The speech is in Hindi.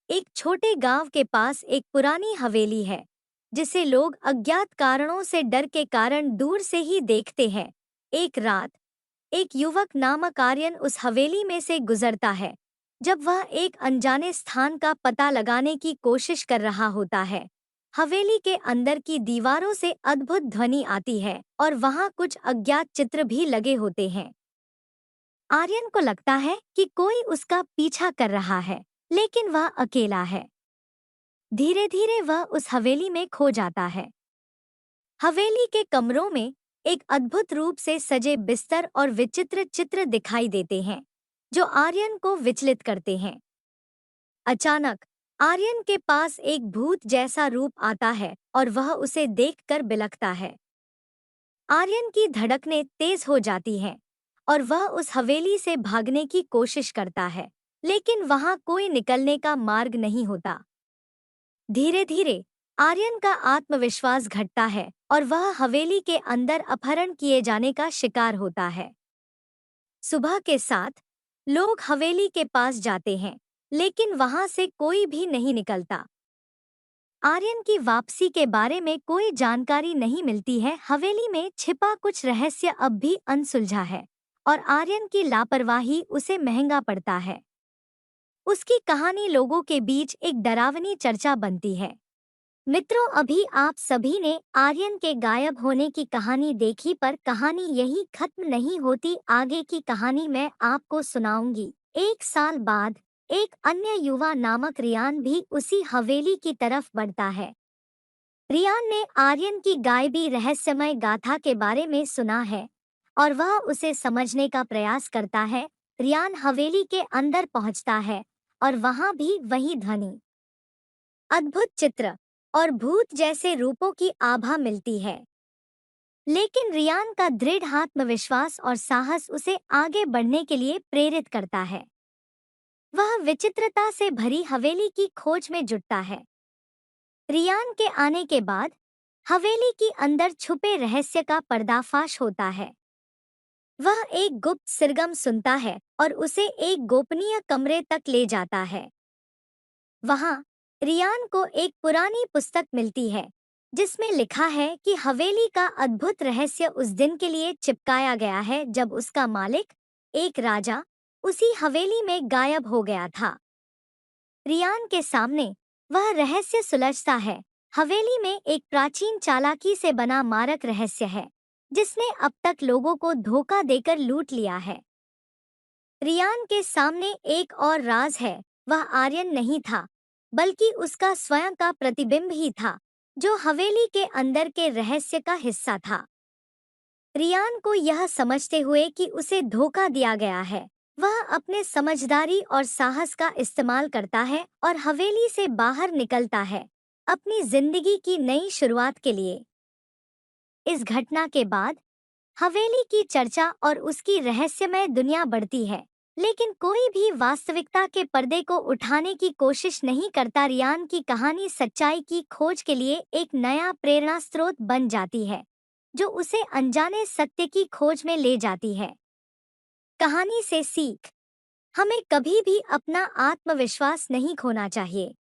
एक छोटे गांव के पास एक पुरानी हवेली है जिसे लोग अज्ञात कारणों से डर के कारण दूर से ही देखते हैं। एक रात एक युवक नामक आर्यन उस हवेली में से गुजरता है। जब वह एक अनजाने स्थान का पता लगाने की कोशिश कर रहा होता है, हवेली के अंदर की दीवारों से अद्भुत ध्वनि आती है और वहां कुछ अज्ञात चित्र भी लगे होते हैं। आर्यन को लगता है कि कोई उसका पीछा कर रहा है, लेकिन वह अकेला है। धीरे धीरे वह उस हवेली में खो जाता है। हवेली के कमरों में एक अद्भुत रूप से सजे बिस्तर और विचित्र चित्र दिखाई देते हैं, जो आर्यन को विचलित करते हैं। अचानक आर्यन के पास एक भूत जैसा रूप आता है और वह उसे देखकर बिलखता है। आर्यन की धड़कनें तेज हो जाती हैं और वह उस हवेली से भागने की कोशिश करता है, लेकिन वहां कोई निकलने का मार्ग नहीं होता। धीरे धीरे आर्यन का आत्मविश्वास घटता है और वह हवेली के अंदर अपहरण किए जाने का शिकार होता है। सुबह के साथ लोग हवेली के पास जाते हैं, लेकिन वहां से कोई भी नहीं निकलता। आर्यन की वापसी के बारे में कोई जानकारी नहीं मिलती है। हवेली में छिपा कुछ रहस्य अब भी अनसुलझा है और आर्यन की लापरवाही उसे महंगा पड़ता है। उसकी कहानी लोगों के बीच एक डरावनी चर्चा बनती है। मित्रों, अभी आप सभी ने आर्यन के गायब होने की कहानी देखी, पर कहानी यही खत्म नहीं होती। आगे की कहानी मैं आपको सुनाऊंगी। एक साल बाद एक अन्य युवा नामक रियान भी उसी हवेली की तरफ बढ़ता है। रियान ने आर्यन की गायबी रहस्यमय गाथा के बारे में सुना है और वह उसे समझने का प्रयास करता है। रियान हवेली के अंदर पहुंचता है और वहां भी वही ध्वनि, अद्भुत चित्र और भूत जैसे रूपों की आभा मिलती है। लेकिन रियान का दृढ़ आत्मविश्वास और साहस उसे आगे बढ़ने के लिए प्रेरित करता है। वह विचित्रता से भरी हवेली की खोज में जुटता है। रियान के आने के बाद हवेली की अंदर छुपे रहस्य का पर्दाफाश होता है। वह एक गुप्त सरगम सुनता है और उसे एक गोपनीय कमरे तक ले जाता है। वहां रियान को एक पुरानी पुस्तक मिलती है जिसमें लिखा है कि हवेली का अद्भुत रहस्य उस दिन के लिए चिपकाया गया है जब उसका मालिक, एक राजा, उसी हवेली में गायब हो गया था। रियान के सामने वह रहस्य सुलझता है। हवेली में एक प्राचीन चालाकी से बना मारक रहस्य है जिसने अब तक लोगों को धोखा देकर लूट लिया है। रियान के सामने एक और राज है। वह आर्यन नहीं था, बल्कि उसका स्वयं का प्रतिबिंब ही था, जो हवेली के अंदर के रहस्य का हिस्सा था। रियान को यह समझते हुए कि उसे धोखा दिया गया है, वह अपने समझदारी और साहस का इस्तेमाल करता है और हवेली से बाहर निकलता है, अपनी जिंदगी की नई शुरुआत के लिए। इस घटना के बाद हवेली की चर्चा और उसकी रहस्यमय दुनिया बढ़ती है, लेकिन कोई भी वास्तविकता के पर्दे को उठाने की कोशिश नहीं करता। रियान की कहानी सच्चाई की खोज के लिए एक नया प्रेरणा स्रोत बन जाती है, जो उसे अनजाने सत्य की खोज में ले जाती है। कहानी से सीख: हमें कभी भी अपना आत्मविश्वास नहीं खोना चाहिए।